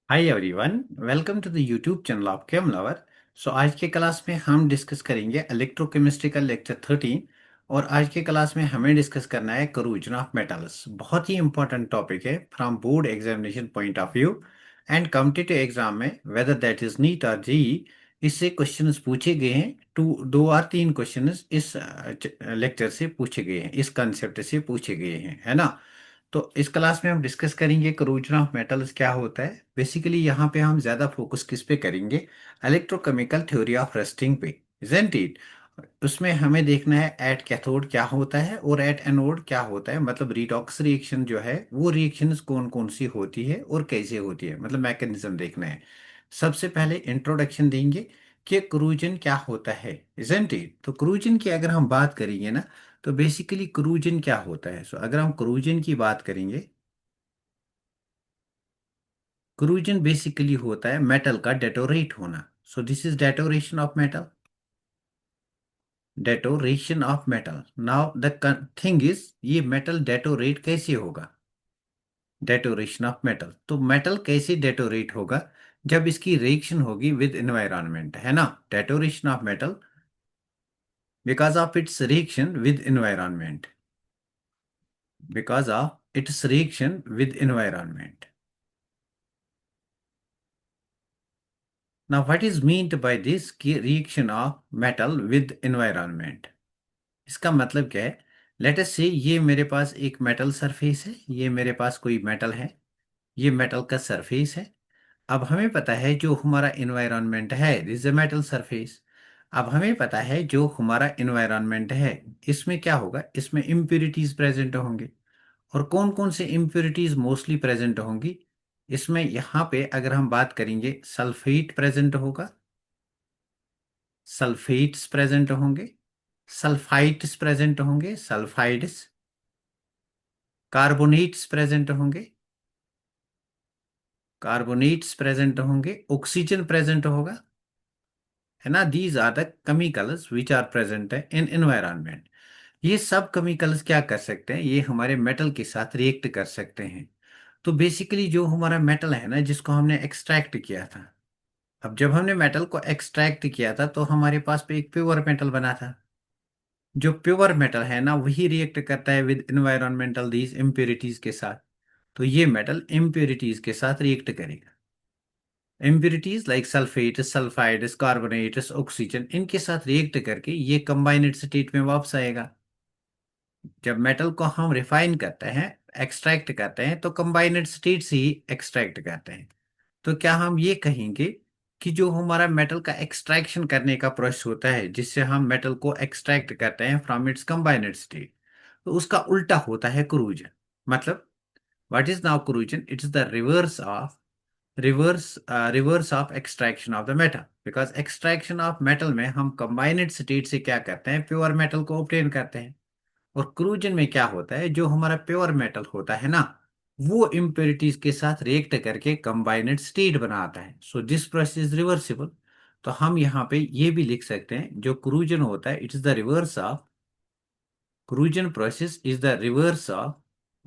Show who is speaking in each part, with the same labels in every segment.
Speaker 1: Hi everyone, welcome to the YouTube channel of Chem Lover. So आज के class में हम डिस्कस करेंगे इलेक्ट्रोकेमिस्ट्री का लेक्चर 13। और आज के क्लास में हमें डिस्कस करना है करूजन ऑफ मेटल्स। बहुत ही इंपॉर्टेंट टॉपिक है from board examination point of view and competitive exam में, वेदर दैट इज नीट और जेई। इससे क्वेश्चंस पूछे गए हैं। दो और तीन क्वेश्चंस इस लेक्चर से पूछे गए हैं, इस कंसेप्ट से पूछे गए हैं, है ना। तो इस क्लास में हम डिस्कस करेंगे करोजन ऑफ मेटल्स क्या होता है। बेसिकली यहाँ पे हम ज्यादा फोकस किस पे करेंगे, इलेक्ट्रोकेमिकल थ्योरी ऑफ रस्टिंग पे, इजंट इट। उसमें हमें देखना है एट कैथोड क्या होता है और एट एनोड क्या होता है, मतलब रिडॉक्स रिएक्शन जो है वो रिएक्शंस कौन कौन सी होती है और कैसे होती है, मतलब मैकेनिज्म देखना है। सबसे पहले इंट्रोडक्शन देंगे कि क्रूजन क्या होता है, इजंट इट। तो क्रूजन की अगर हम बात करेंगे ना, तो बेसिकली क्रूजन क्या होता है। सो अगर हम क्रूजन की बात करेंगे, क्रूजन बेसिकली होता है मेटल का डेटोरेट होना। So this is deterioration of metal, deterioration of metal. Now the thing is, ये मेटल डेटोरेट कैसे होगा। डेटोरेशन ऑफ मेटल, तो मेटल कैसे डेटोरेट होगा, जब इसकी रिएक्शन होगी विद एनवायरनमेंट, है ना। Deterioration of metal because of its reaction with environment, because of its reaction with environment. Now, what is meant by this reaction of metal with environment? इसका मतलब क्या है। लेट अस से ये मेरे पास एक मेटल सरफेस है, ये मेरे पास कोई मेटल है, ये मेटल का सरफेस है। अब हमें पता है जो हमारा इन्वायरमेंट है, this is a metal surface. अब हमें पता है जो हमारा इन्वायरमेंट है, इसमें क्या होगा, इसमें इम्प्यूरिटीज प्रेजेंट होंगे। और कौन कौन से इम्प्यूरिटीज मोस्टली प्रेजेंट होंगी, इसमें यहाँ पे अगर हम बात करेंगे सल्फेट प्रेजेंट होगा, सल्फेट्स प्रेजेंट होंगे, सल्फाइड्स प्रेजेंट होंगे, सल्फाइड्स, कार्बोनेट्स प्रेजेंट होंगे, कार्बोनेट्स प्रेजेंट होंगे, ऑक्सीजन प्रेजेंट होगा, है ना। These are the chemicals which are present in environment. ये सब केमिकल्स क्या कर सकते हैं, ये हमारे मेटल के साथ रिएक्ट कर सकते हैं। तो बेसिकली जो हमारा मेटल है ना, जिसको हमने एक्सट्रैक्ट किया था, अब जब हमने मेटल को एक्सट्रैक्ट किया था तो हमारे पास पे एक प्योर मेटल बना था। जो प्योर मेटल है ना, वही रिएक्ट करता है विद एनवायरमेंटल दीज इम्प्योरिटीज के साथ। तो ये मेटल इम्प्योरिटीज के साथ रिएक्ट करेगा। Impurities like sulphate, sulphides, carbonates, oxygen, इनके साथ रिएक्ट करके ये कंबाइनेड स्टेट में वापस आएगा। जब मेटल को हम रिफाइन करते हैं, एक्सट्रैक्ट करते हैं, तो कंबाइनेड स्टेट से ही एक्सट्रैक्ट करते हैं। तो क्या हम ये कहेंगे कि जो हमारा मेटल का एक्सट्रैक्शन करने का प्रोसेस होता है, जिससे हम मेटल को एक्सट्रैक्ट करते हैं फ्रॉम इट्स कंबाइनेड स्टेट, तो उसका उल्टा होता है क्रूजन। मतलब what is now corrosion, it is the reverse of extraction of the metal. Because extraction of metal में हम कंबाइनेड स्टेट से क्या करते हैं, प्योर मेटल को ऑब्टेन करते हैं। और क्रूजन में क्या होता है, जो हमारा प्योर मेटल होता है ना, वो इम्प्योरिटीज के साथ रिएक्ट करके कंबाइनेड स्टेट बनाता है। So this process is reversible. तो हम यहाँ पे ये भी लिख सकते हैं, जो क्रूजन होता है, it is the reverse of, corrosion process is the reverse of,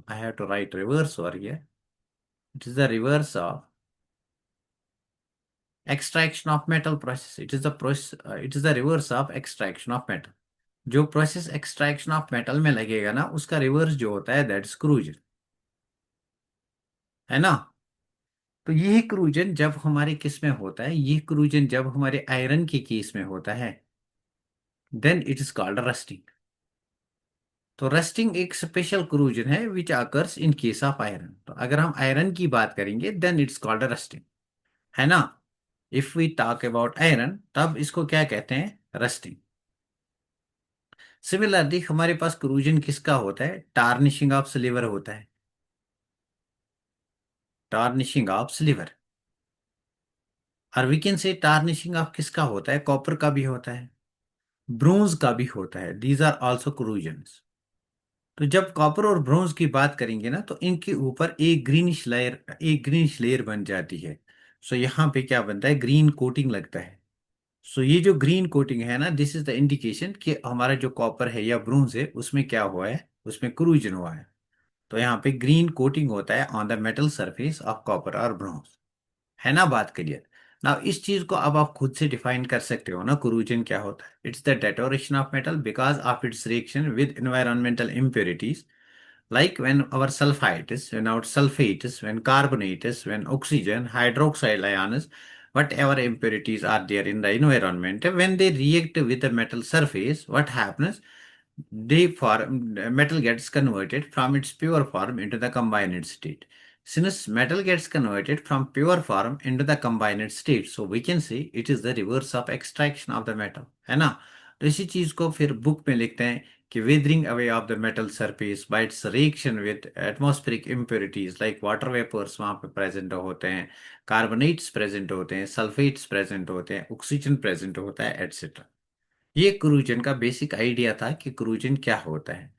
Speaker 1: I have to write reverse और ये, it is the reverse of extraction of metal process, it is the process, it is the reverse of extraction of metal. जो process extraction of metal में लगेगा ना, उसका reverse जो होता है दैट इज क्रूजन, है ना। तो ये क्रूजन जब हमारे किस में होता है, ये क्रूजन जब हमारे आयरन के केस में होता है, then it is called rusting. तो रस्टिंग एक स्पेशल क्रूजन है which occurs in case of iron. तो अगर हम आयरन की बात करेंगे देन इट्स कॉल्ड रस्टिंग, है ना। If we talk about iron, तब इसको क्या कहते हैं, रस्टिंग। सिमिलरली हमारे पास क्रूजन किसका होता है, टार्निशिंग ऑफ सिल्वर होता है, टार्निशिंग ऑफ सिल्वर। और we can say tarnishing of किसका होता है, कॉपर का भी होता है, ब्रोंज का भी होता है, दीज आर आल्सो क्रूजन्स। तो जब कॉपर और ब्रोंज की बात करेंगे ना, तो इनके ऊपर एक ग्रीनिश लेयर बन जाती है। सो यहाँ पे क्या बनता है, ग्रीन कोटिंग लगता है। सो ये जो ग्रीन कोटिंग है ना, दिस इज द इंडिकेशन कि हमारा जो कॉपर है या ब्रोंज है, उसमें क्या हुआ है, उसमें क्रूजन हुआ है। तो यहाँ पे ग्रीन कोटिंग होता है on the metal surface of copper और ब्रोंज, है ना बात क्लियर? ना इस चीज को अब आप खुद से डिफाइन कर सकते हो ना, कोरूजन क्या होता है? It's the deterioration of metal because of its reaction with environmental impurities, like when our sulfides, when our sulfates, when carbonates, when oxygen, hydroxide ions, whatever impurities are there in the environment, when they react with the metal surface, what happens? They form metal gets converted from its pure form into the combined state. Since metal gets converted from pure form into the combined state, so we can say it is the reverse of extraction of the metal, है ना? तो इसी चीज को फिर book में लिखते हैं कि weathering away of the metal surface by its reaction with atmospheric impurities like water vapors वहाँ पे प्रेजेंट होते हैं, कार्बोनेट्स प्रेजेंट होते हैं, सल्फेट्स प्रेजेंट होते हैं, ऑक्सीजन प्रेजेंट होता है, एटसेट्रा। ये क्रूजन का बेसिक आइडिया था कि क्रूजन क्या होता है।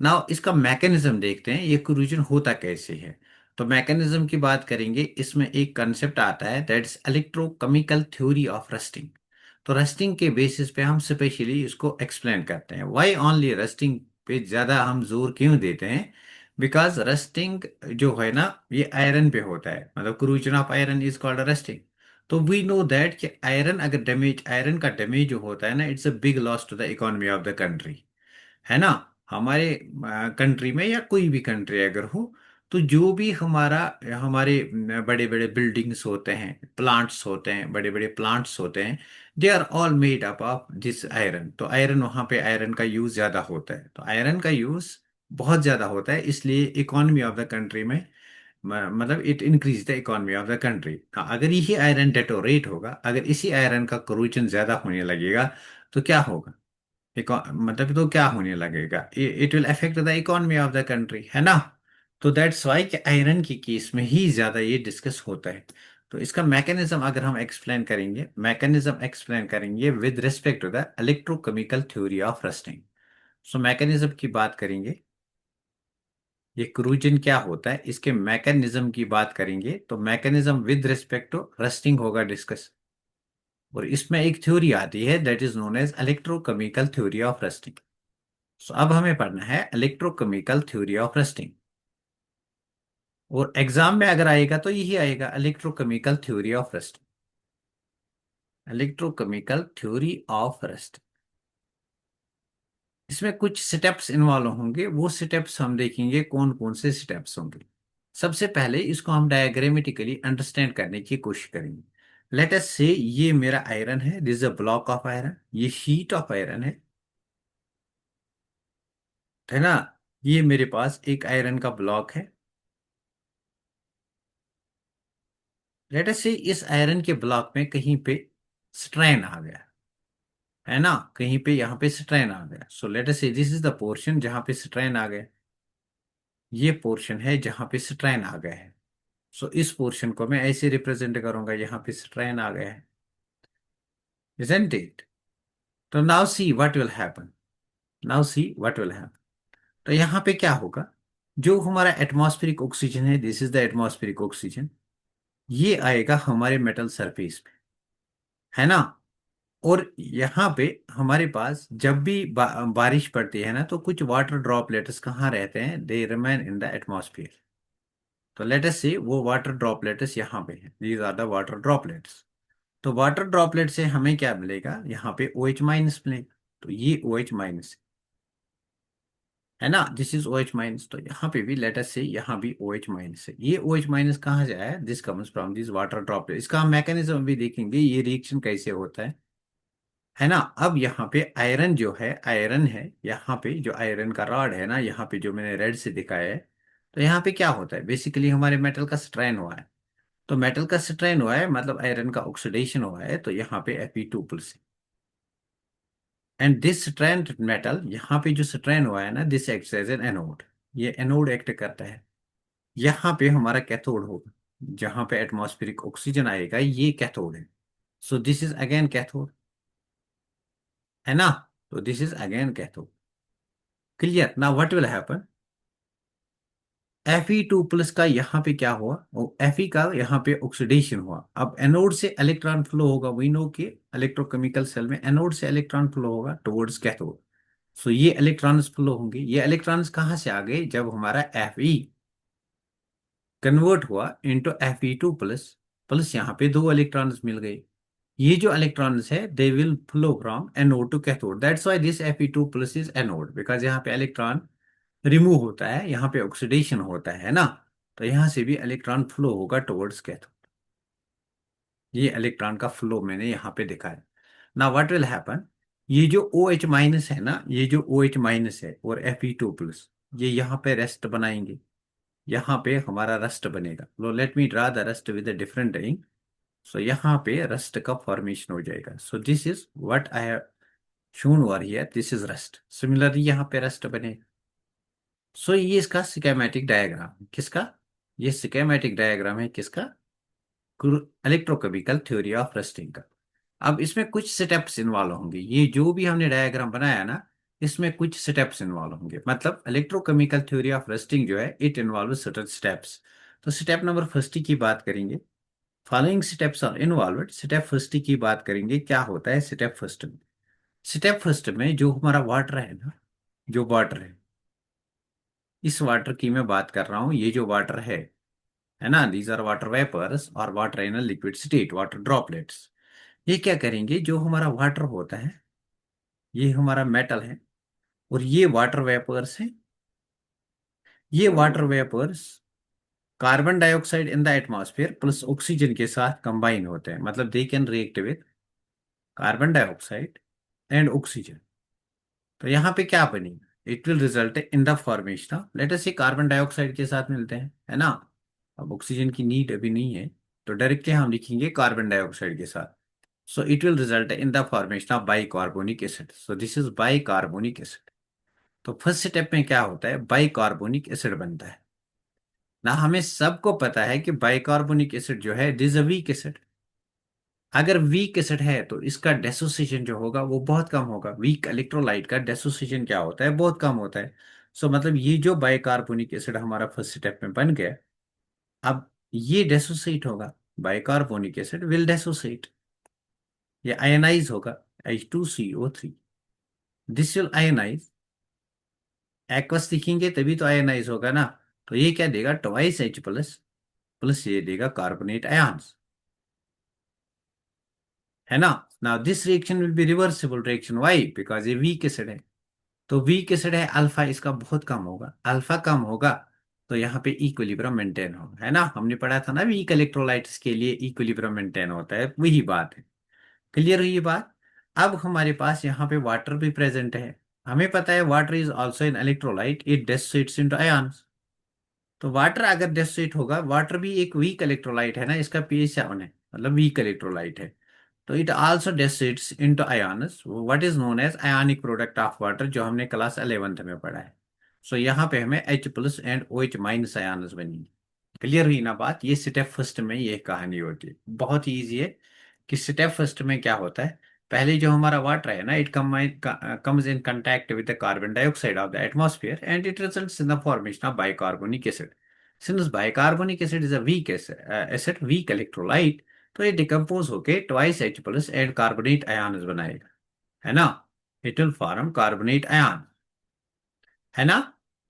Speaker 1: नाउ इसका मैकेनिज्म देखते हैं, ये क्रूजन होता कैसे है। तो मैकेनिज्म की बात करेंगे, इसमें एक कंसेप्ट आता है that's electrochemical theory of rusting. तो रस्टिंग के बेसिस पे हम स्पेशली इसको एक्सप्लेन करते हैं। व्हाई ओनली रस्टिंग पे ज़्यादा हम जोर क्यों देते हैं? बिकॉज रस्टिंग जो है ना, ये आयरन पे होता है, मतलब corrosion of iron is called rusting. तो वी नो दैट कि आयरन अगर डैमेज, आयरन का डैमेज जो होता है ना, it's a big loss to the economy of the country, है ना? हमारे कंट्री में या कोई भी कंट्री अगर हो, तो जो भी हमारा, हमारे बड़े बड़े बिल्डिंग्स होते हैं, प्लांट्स होते हैं, बड़े बड़े प्लांट्स होते हैं, they are all made up of this iron. तो आयरन, वहाँ पे आयरन का यूज ज्यादा होता है, तो आयरन का यूज बहुत ज्यादा होता है, इसलिए इकोनॉमी ऑफ द कंट्री में मतलब it increase the economy of the country. अगर यही आयरन डेटोरेट होगा, अगर इसी आयरन का corrosion ज्यादा होने लगेगा, तो क्या होगा? मतलब तो क्या होने लगेगा? It will affect the economy of the country, है ना? तो दैट्स वाई कि आयरन की केस में ही ज्यादा ये डिस्कस होता है। तो इसका मैकेनिज्म अगर हम एक्सप्लेन करेंगे, मैकेनिज्म एक्सप्लेन करेंगे with respect to the electrochemical theory of rusting. So mechanism की बात करेंगे, ये क्रूजन क्या होता है, इसके मैकेनिज्म की बात करेंगे, तो mechanism with respect to rusting होगा डिस्कस। और इसमें एक थ्योरी आती है that is known as electrochemical theory of rusting. सो अब हमें पढ़ना है इलेक्ट्रोकेमिकल थ्योरी ऑफ रस्टिंग। और एग्जाम में अगर आएगा तो यही आएगा, electrochemical theory of rusting, electrochemical theory of rusting. इसमें कुछ स्टेप्स इन्वॉल्व होंगे, वो स्टेप्स हम देखेंगे कौन कौन से स्टेप्स होंगे। सबसे पहले इसको हम डायग्रामेटिकली अंडरस्टैंड करने की कोशिश करेंगे। लेट अस से ये मेरा आयरन है, this is a block of iron, ये शीट ऑफ आयरन है ना? ये मेरे पास एक आयरन का ब्लॉक है। लेट अस से इस आयरन के ब्लॉक में कहीं पे स्ट्रेन आ गया, है ना? कहीं पे यहाँ पे स्ट्रेन आ गया। सो लेट अस से दिस इज द पोर्शन जहाँ पे स्ट्रेन आ गया, ये पोर्शन है जहाँ पे स्ट्रेन आ गया है। सो इस पोर्शन को मैं ऐसे रिप्रेजेंट करूंगा, यहाँ पे स्ट्रेन आ गया है, isn't it? तो now see what will happen, now see what will happen. तो यहाँ पे क्या होगा? जो हमारा एटमॉस्फेरिक ऑक्सीजन है, this is the atmospheric oxygen, ये आएगा हमारे मेटल सरफेस पे, है ना? और यहाँ पे हमारे पास जब भी बारिश पड़ती है ना, तो कुछ वाटर ड्रॉपलेट्स कहाँ रहते हैं? They remain in the atmosphere. तो लेट अस से वो वाटर ड्रॉपलेट्स यहाँ पे हैं, these are the water droplets. तो वाटर ड्रॉपलेट से हमें क्या मिलेगा? यहाँ पे OH माइनस मिलेगा। तो ये OH माइनस है ना, दिस इज OH माइनस। तो यहाँ पे भी लेट अस से यहाँ भी OH माइनस है। ये OH माइनस कहाँ से आया? This comes from this water droplet. इसका हम मैकेनिज्म भी देखेंगे, ये रिएक्शन कैसे होता है ना? अब यहाँ पे आयरन जो है, आयरन है यहाँ पे, जो आयरन का रॉड है ना, यहाँ पे जो मैंने रेड से दिखाया है, तो यहाँ पे क्या होता है? बेसिकली हमारे मेटल का स्ट्रेन हुआ है। तो मेटल का स्ट्रेन हुआ है मतलब आयरन का ऑक्सीडेशन हुआ है, तो यहाँ पे Fe2+। एंड दिस स्ट्रेंड मेटल, यहाँ पे जो स्ट्रेन हुआ है ना, this acts as an anode. ये एनोड एक्ट करता है। यहाँ पे हमारा कैथोड होगा, जहाँ पे एटमॉस्फेरिक ऑक्सीजन आएगा, ये कैथोड है। सो दिस इज अगेन कैथोड, है ना? तो this is again cathode. Clear? Now what will happen? Fe2+ का यहाँ पे क्या हुआ? Fe का यहाँ पे ऑक्सीडेशन हुआ। अब एनोड से इलेक्ट्रॉन फ्लो होगा, वी नो कि इलेक्ट्रोकेमिकल सेल में एनोड से इलेक्ट्रॉन फ्लो होगा टुवर्ड्स कैथोड। सो ये इलेक्ट्रॉन्स फ्लो होंगे। ये इलेक्ट्रॉन्स कहाँ से आ गए? जब हमारा Fe कन्वर्ट हुआ इनटू Fe2+, प्लस यहाँ पे दो इलेक्ट्रॉन्स मिल गए। ये जो इलेक्ट्रॉन्स है they will flow from anode to cathode, that's why this Fe2 plus is anode, because यहाँ पे इलेक्ट्रॉन रिमूव होता है, यहाँ पे ऑक्सीडेशन होता है ना। तो यहाँ से भी इलेक्ट्रॉन फ्लो होगा टुवर्ड्स कैथोड। ये इलेक्ट्रॉन का फ्लो मैंने यहाँ पे दिखाया। ना व्हाट विल हैपन, ये जो OH माइनस है ना, ये जो OH माइनस है और Fe2 प्लस, ये यहाँ पे रेस्ट बनाएंगे। यहाँ पे हमारा रस्ट बनेगा। लो let me draw the rust with a different ink. So यहाँ पे रस्ट का फॉर्मेशन हो जाएगा। So this is what I have shown over here, this is rust. Similarly यहाँ पे रस्ट बनेगा। सो ये इसका स्कीमेटिक डायग्राम किसका, ये स्कीमेटिक डायग्राम है किसका, इलेक्ट्रोकेमिकल थ्योरी ऑफ रस्टिंग का। अब इसमें कुछ स्टेप्स इन्वॉल्व होंगे, ये जो भी हमने डायग्राम बनाया ना, इसमें कुछ स्टेप्स इन्वॉल्व होंगे। मतलब इलेक्ट्रोकेमिकल थ्योरी ऑफ रस्टिंग जो है इट इन्वॉल्व सर्टेन स्टेप्स। तो स्टेप नंबर फर्स्ट की बात करेंगे। Following steps are involve. Step first की बात करेंगे, क्या होता है स्टेप फर्स्ट में। स्टेप फर्स्ट में जो हमारा वाटर है ना, जो वाटर है, इस वाटर की मैं बात कर रहा हूं, ये जो वाटर है ना, दीज आर वाटर वेपर्स और water in liquid state, water droplets. ये क्या करेंगे, जो हमारा वाटर होता है, ये हमारा मेटल है, और ये वाटर वेपर्स हैं। ये water vapours carbon dioxide in the atmosphere plus oxygen के साथ कंबाइन होते हैं, मतलब they can react with carbon dioxide and oxygen. तो यहाँ पे क्या बनेगा, it will result in the formation of, let us say carbon dioxide के साथ मिलते हैं, है ना। अब ऑक्सीजन की नीड अभी नहीं है, तो डायरेक्टली हम लिखेंगे कार्बन डाइऑक्साइड के साथ। So it will result in the formation of bicarbonic acid. So this is bicarbonic acid. तो फर्स्ट स्टेप में क्या होता है, बाइकार्बोनिक एसिड बनता है ना। हमें सबको पता है कि बाइकार्बोनिक एसिड जो है दिस अ वीक एसिड। अगर वीक एसिड है तो इसका डेसोसिएशन जो होगा वो बहुत कम होगा। वीक इलेक्ट्रोलाइट का डेसोसिएशन क्या होता है, बहुत कम होता है। सो मतलब ये जो बाइकार्बोनिक एसिड हमारा फर्स्ट स्टेप में बन गया, अब ये डेसोसिएट होगा, बाइकार्बोनिक एसिड विल डेसोसिएट, ये आयनाइज होगा, H2CO3। This will ionise, aqueous लिखेंगे तभी तो आयनाइज होगा ना। तो ये क्या देगा, ट्वाइस H प्लस, प्लस ये देगा कार्बोनेट आयंस, है ना। Now this reaction will be reversible reaction, why, because ये वीक एसिड है। तो वीक एसिड है, अल्फा इसका बहुत कम होगा, अल्फा कम होगा तो यहाँ पे इक्विलिब्रियम मेंटेन होगा, है ना। हमने पढ़ा था ना वीक इलेक्ट्रोलाइट्स के लिए इक्विलिब्रियम मेंटेन होता है, वही बात है। क्लियर हुई ये बात। अब हमारे पास यहाँ पे वाटर भी प्रेजेंट है। हमें पता है water is also an electrolyte, it dissociates into ions. तो वाटर अगर डिसोसिएट होगा, वाटर भी एक वीक इलेक्ट्रोलाइट है ना, इसका pH 7 है, मतलब वीक इलेक्ट्रोलाइट है। तो it also dissociates into ions, what is known as ionic product of water, जो हमने क्लास 11th में पढ़ा है। सो यहाँ पे हमें H plus and OH minus ions बनेंगे। क्लियर हुई ना बात। ये स्टेप फर्स्ट में ये कहानी होती है, बहुत ही ईजी है। कि स्टेप फर्स्ट में क्या होता है, पहले जो हमारा वाटर है ना, it comes in contact with the carbon dioxide of the atmosphere and it results in the formation of bicarbonic acid. Since bicarbonic acid is a weak acid, weak electrolyte, तो ये डिकम्पोज होके twice H plus and carbonate ion बनाएगा, है ना। It will form carbonate ion, है ना।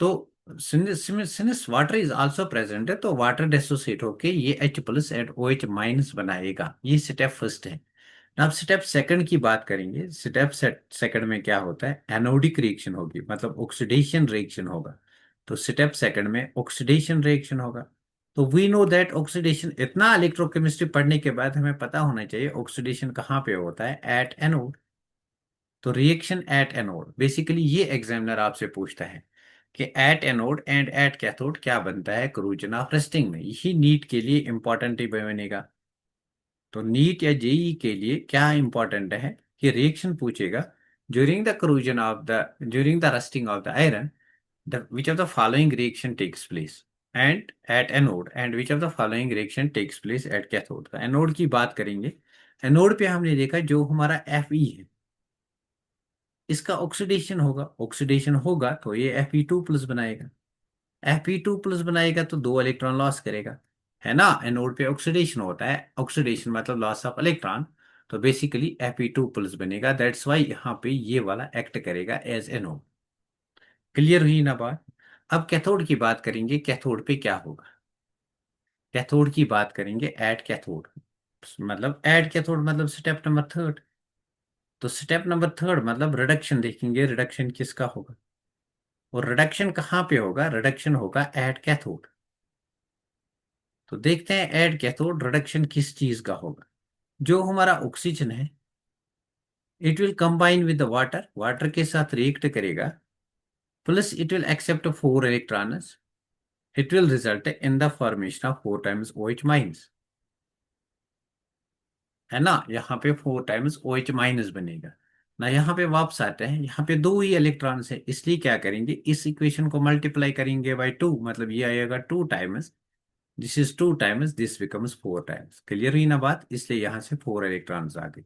Speaker 1: तो since water is also present है, तो वाटर डिसोसिएट होके ये H plus and OH minus बनाएगा। ये स्टेप फर्स्ट है। अब स्टेप सेकंड की बात करेंगे। स्टेप सेकंड में क्या होता है, एनोडिक रिएक्शन होगी, मतलब ऑक्सीडेशन रिएक्शन होगा। तो स्टेप सेकंड में ऑक्सीडेशन रिएक्शन होगा। तो वी नो दैट ऑक्सीडेशन, इतना इलेक्ट्रोकेमिस्ट्री पढ़ने के बाद हमें पता होना चाहिए ऑक्सीडेशन कहाँ पे होता है, एट एनोड। तो रिएक्शन एट एनोड, बेसिकली ये एग्जामिनर आपसे पूछता है कि eight anode and at cathode क्या बनता है करूजन ऑफ रेस्टिंग में। यही नीट के लिए इंपॉर्टेंट ही बनेगा। तो नीट या जेई के लिए क्या इंपॉर्टेंट है कि रिएक्शन पूछेगा, during the corrosion of the, during the rusting of the iron, the which of the following reaction takes place and at anode, and which of the following reaction takes place at cathode. तो anode की बात करेंगे। Anode पे हमने देखा जो हमारा Fe है, इसका ऑक्सीडेशन होगा, ऑक्सीडेशन होगा तो ये Fe2 प्लस बनाएगा। Fe2 प्लस बनाएगा तो दो इलेक्ट्रॉन लॉस करेगा, है ना। एनोड पे ऑक्सीडेशन होता है, ऑक्सीडेशन मतलब लॉस ऑफ इलेक्ट्रॉन। तो बेसिकली Fe2 प्लस बनेगा, दैट्स वाई यहाँ पे ये वाला एक्ट करेगा एज एनोड। क्लियर हुई ना बात। अब कैथोड की बात करेंगे, कैथोड पे क्या होगा। कैथोड की बात करेंगे, एट कैथोड मतलब एट कैथोड मतलब स्टेप नंबर थर्ड। तो स्टेप नंबर थर्ड मतलब रिडक्शन देखेंगे, रिडक्शन किसका होगा, और रिडक्शन कहाँ पे होगा, रिडक्शन होगा एट कैथोड। तो देखते हैं एट कैथोड रिडक्शन किस चीज का होगा। जो हमारा ऑक्सीजन है, it will combine with the water, water के साथ रिएक्ट करेगा, plus it will except four electrons, it will result in the formation of four times OH minus, है ना, यहाँ पे फोर टाइम्स OH माइनस बनेगा ना। यहाँ पे वापस आते हैं, यहाँ पे दो ही इलेक्ट्रॉन्स है, इसलिए क्या करेंगे, इस इक्वेशन को मल्टीप्लाई करेंगे बाय टू, मतलब ये आएगा two times, this is two times, this becomes four times. Clear हुई ना बात, इसलिए यहाँ से फोर इलेक्ट्रॉन्स आ गए।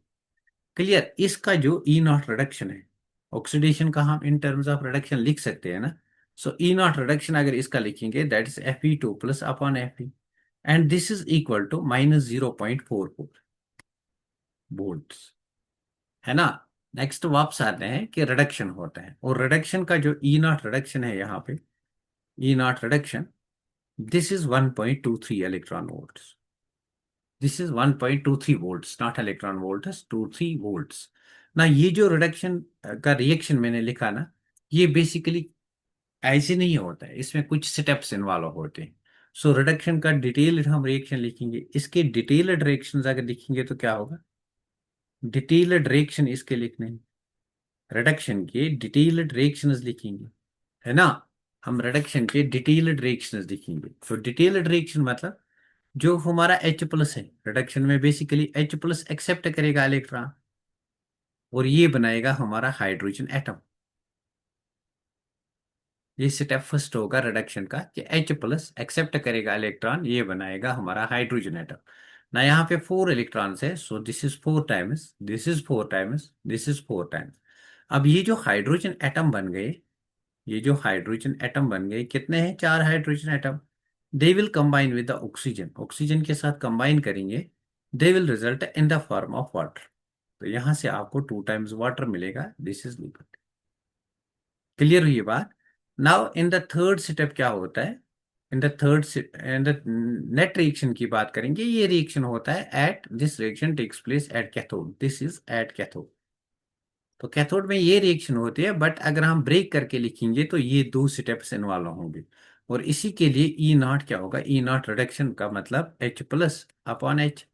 Speaker 1: क्लियर। इसका जो ई नॉट रिडक्शन है, ऑक्सीडेशन का हम इन टर्म्स ऑफ रिडक्शन लिख सकते हैं ना। सो ई नॉट रिडक्शन अगर इसका लिखेंगे, that is Fe2 plus upon Fe, and this is equal to -0.44 volts, है ना। नेक्स्ट वापस आते हैं कि रिडक्शन होता है, और रिडक्शन का जो ई नॉट रिडक्शन है यहाँ पे, E not reduction, this is 1.23 electron volts, this is 1.23 volts, not electron volts, 23 volts ना। ये जो रिडक्शन का रिएक्शन मैंने लिखा ना, ये बेसिकली ऐसे नहीं होता है, इसमें कुछ स्टेप्स इन्वॉल्व होते हैं। सो रिडक्शन का डिटेल्ड हम रिएक्शन लिखेंगे, इसके डिटेल्ड रिएक्शन अगर लिखेंगे तो क्या होगा, डिटेल्ड रिएक्शन इसके लिखने हैं, रिडक्शन के डिटेल्ड रिएक्शंस लिखेंगे, है ना। हम रिडक्शन के डिटेल्ड रिएक्शंस लिखेंगे, तो डिटेल्ड रिएक्शन मतलब जो हमारा H प्लस है, रिडक्शन में बेसिकली H प्लस एक्सेप्ट करेगा इलेक्ट्रॉन, और ये बनाएगा हमारा हाइड्रोजन एटम। ये स्टेप फर्स्ट होगा रिडक्शन का, कि H प्लस एक्सेप्ट करेगा इलेक्ट्रॉन, ये बनाएगा हमारा हाइड्रोजन एटम ना। यहाँ पे फोर इलेक्ट्रॉन्स है, सो this is four times, this is four times, this is four times. अब ये जो हाइड्रोजन एटम बन गए, ये जो हाइड्रोजन एटम बन गए, कितने हैं, चार hydrogen atom. They will combine with the oxygen, oxygen के साथ कंबाइन करेंगे, they will result in the form of water. तो यहां से आपको टू टाइम्स वाटर मिलेगा, दिस इज लिक्विड। क्लियर हुई ये बात। Now in the third step क्या होता है, in the third, in the net reaction की बात करेंगे, ये रिएक्शन होता है at, this reaction takes place at cathode, this is eight cathode. तो कैथोड में ये रिएक्शन होती है, बट अगर हम ब्रेक करके लिखेंगे तो ये दो स्टेप्स इन्वॉल्व होंगे, और इसी के लिए ई नॉट क्या होगा, ई नॉट रिडक्शन का मतलब H प्लस अपॉन H।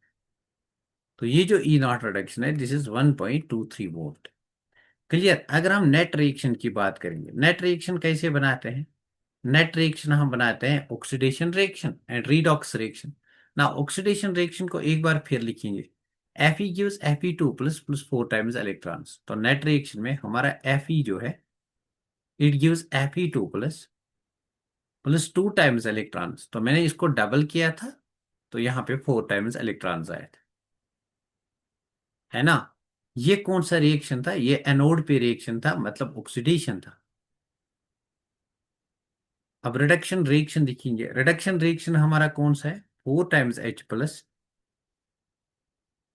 Speaker 1: तो ये जो ई नॉट रिडक्शन है, दिस इज 1.23 वोल्ट। क्लियर। अगर हम नेट रिएक्शन की बात करेंगे, नेट रिएक्शन कैसे बनाते हैं, नेट रिएक्शन हम बनाते हैं oxidation reaction and redox reaction ना। ऑक्सीडेशन रिएक्शन को एक बार फिर लिखेंगे, Fe gives Fe2 plus plus four times electrons. तो नेट रिएक्शन में हमारा Fe जो है, it gives Fe2 plus plus two times electrons. तो मैंने इसको डबल किया था, तो यहाँ पे फोर टाइम्स इलेक्ट्रॉन्स आए थे, है ना। ये कौन सा रिएक्शन था, ये एनोड पे रिएक्शन था, मतलब ऑक्सीडेशन था। अब रिडक्शन रिएक्शन देखेंगे, रिडक्शन रिएक्शन हमारा कौन सा है, four times H plus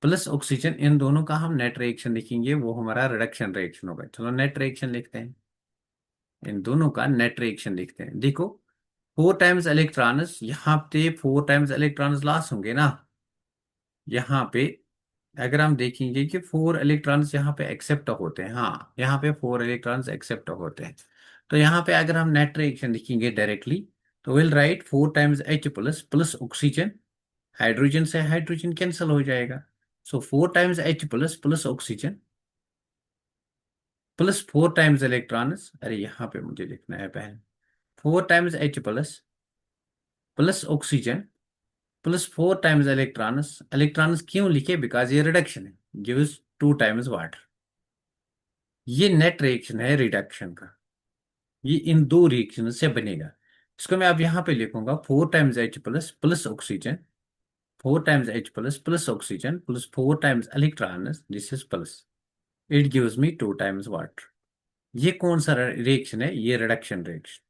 Speaker 1: plus oxygen, इन दोनों का हम नेट रिएक्शन लिखेंगे, वो हमारा रिडक्शन रिएक्शन होगा। चलो नेट रिएक्शन लिखते हैं, इन दोनों का नेट रिएक्शन लिखते हैं। देखो, फोर टाइम्स इलेक्ट्रॉन्स, यहाँ पे फोर टाइम्स इलेक्ट्रॉन्स लॉस होंगे ना, यहाँ पे अगर हम देखेंगे कि फोर इलेक्ट्रॉन्स यहाँ पे एक्सेप्ट होते हैं, हाँ यहाँ पे फोर इलेक्ट्रॉन्स एक्सेप्ट होते हैं। तो यहाँ पे अगर हम नेट रिएक्शन लिखेंगे डायरेक्टली, तो will write four times H plus plus oxygen, hydrogen से हाइड्रोजन कैंसिल हो जाएगा, so four times H plus plus oxygen plus four times electrons, अरे यहाँ पे मुझे लिखना है पहले, four times H plus plus oxygen plus four times electrons, electrons क्यों लिखे, बिकॉज ये रिडक्शन है, गिव्स टू टाइम्स वाटर। ये नेट रिएक्शन है रिडक्शन का, ये इन दो रिएक्शन से बनेगा। इसको मैं अब यहाँ पे लिखूंगा, four times H plus plus oxygen, four times H plus plus oxygen plus four times electrons, this is plus, it gives me to times water. ये कौन सा रिएक्शन है, ये रिडक्शन रिएक्शन,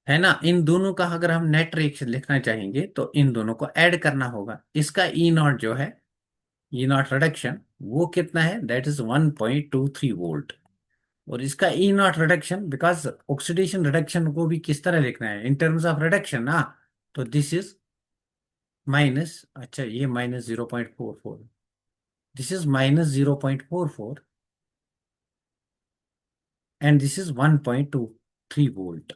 Speaker 1: है ना। इन दोनों का अगर हम नेट रिएक्शन लिखना चाहेंगे, तो इन दोनों को ऐड करना होगा। इसका ई नॉट जो है, ई नॉट रिडक्शन, वो कितना है, दैट इज 1.23 वोल्ट। और इसका E not reduction, because oxidation reduction को भी किस तरह लिखना है, इन टर्म्स ऑफ रिडक्शन ना, तो दिस इज माइनस, अच्छा ये -0.44, this is -0.44 and this is 1.23 volt.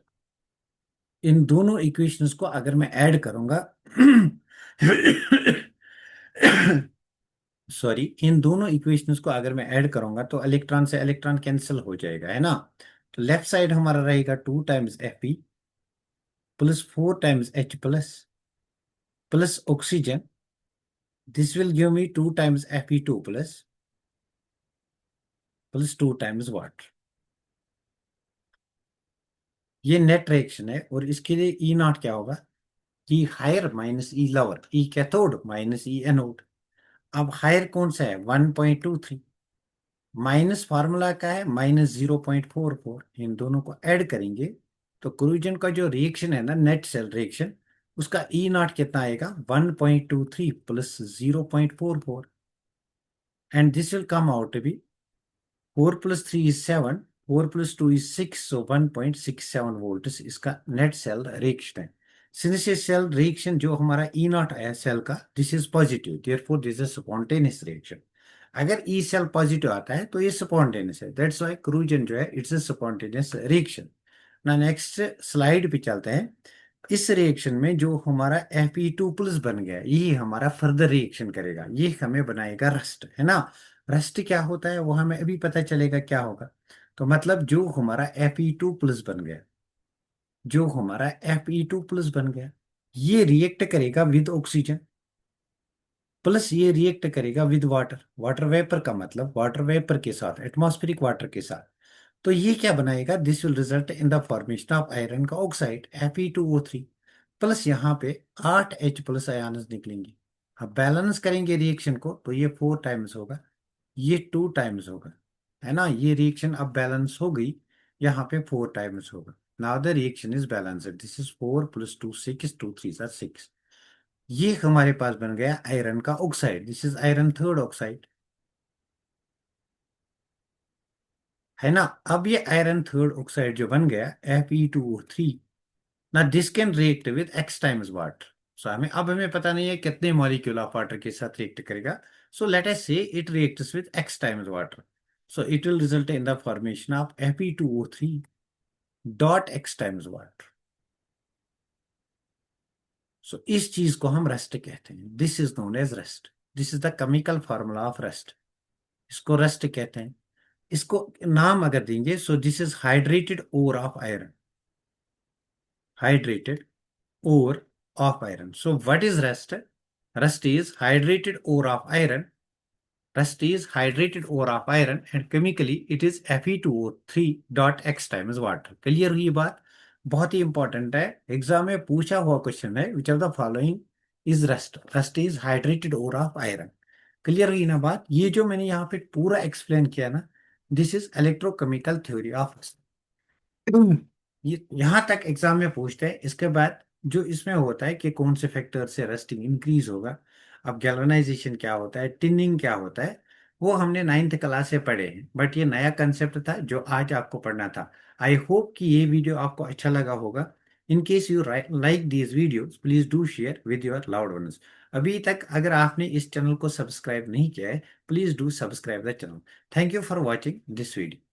Speaker 1: इन दोनों इक्वेशंस को अगर मैं ऐड करूंगा सॉरी, इन दोनों इक्वेशंस को अगर मैं ऐड करूंगा तो इलेक्ट्रॉन से इलेक्ट्रॉन कैंसिल हो जाएगा, है ना। तो लेफ्ट साइड हमारा रहेगा 2 times Fe plus 4 times H plus oxygen, this will give me 2 times Fe2 plus 2 times water. ये नेट रिएक्शन है और इसके लिए ई नॉट क्या होगा, ई हायर माइनस ई लोअर, ई कैथोड माइनस ई एनोड। अब हायर कौन सा है, 1.23, माइनस फार्मूला का है -0.44, इन दोनों को ऐड करेंगे तो क्रूजन का जो रिएक्शन है ना, नेट सेल रिएक्शन, उसका ई नॉट कितना आएगा, 1.23 plus 0.44, and this will come out to be 4 + 3 = 7, 4 + 2 = 6, so 1.67 volt इसका नेट सेल रिएक्शन है। सिंस ये सेल रिएक्शन जो हमारा ई नॉट आया सेल का, this is positive, therefore this is spontaneous reaction. अगर ई सेल पॉजिटिव आता है तो ये स्पॉन्टेनियस है, दैट्स व्हाई क्रूजन जो है इट्स अ स्पॉन्टेनियस रिएक्शन। ना नेक्स्ट स्लाइड पे चलते हैं। इस रिएक्शन में जो हमारा Fe2+ बन गया, ये हमारा फर्दर रिएक्शन करेगा, ये हमें बनाएगा रस्ट, है ना। रस्ट क्या होता है वो हमें अभी पता चलेगा क्या होगा। तो मतलब जो हमारा Fe2+ बन गया, जो हमारा Fe2+ बन गया, ये रिएक्ट करेगा विद ऑक्सीजन, प्लस ये रिएक्ट करेगा विद वाटर, वाटर वेपर का मतलब वाटर वेपर के साथ, एटमॉस्फेरिक वाटर के साथ। तो ये क्या बनाएगा, this will result in the formation of iron का ऑक्साइड Fe2O3, प्लस यहाँ पे 8H+ आयन्स निकलेंगे। अब बैलेंस करेंगे रिएक्शन को तो ये 4 टाइम्स होगा, ये 2 टाइम्स होगा, है ना। ये रिएक्शन अब बैलेंस हो गई, यहाँ पे 4 टाइम्स होगा। Now the reaction is balanced, this is 4 + 2 6, 2 3 = 6। ये हमारे पास बन गया आयरन का oxide, this is iron third oxide, है ना। अब ये आयरन थर्ड ऑक्साइड जो बन गया Fe2O3, ना this can react with X times water. So हमें पता नहीं है कितने मॉलिक्यूल ऑफ वाटर के साथ रिएक्ट करेगा। सो let us say it reacts with X times water, so it will result in the formation of Fe2O3 dot X times water. So इस चीज को हम रस्ट कहते हैं, this is known as rust, this is the chemical formula of rust, इसको rust कहते हैं। इसको नाम अगर देंगे, so this is hydrated ore of iron, hydrated ore of iron. So what is rust? Rust is hydrated ore of iron. Rust is hydrated ore of iron and chemically it is Fe2O3 dot X times water. Clear हुई ये बात, बहुत ही important है, exam में पूछा हुआ question है, which of the following is rust, rust is hydrated ore of iron. Clear हुई ना बात, ये जो मैंने यहाँ पे पूरा एक्सप्लेन किया ना, this is electrochemical theory of rust. ये यहाँ तक एग्जाम में पूछते हैं। इसके बाद जो इसमें होता है कि कौन से फैक्टर से रस्टिंग इंक्रीज होगा, अब गैल्वेनाइजेशन क्या होता है, टिनिंग क्या होता है, वो हमने 9th क्लास से पढ़े हैं, बट ये नया कंसेप्ट था जो आज आपको पढ़ना था। आई होप कि ये वीडियो आपको अच्छा लगा होगा। In case you like these videos please do share with your loved ones. अभी तक अगर आपने इस चैनल को सब्सक्राइब नहीं किया है, please do subscribe the channel. Thank you for watching this video.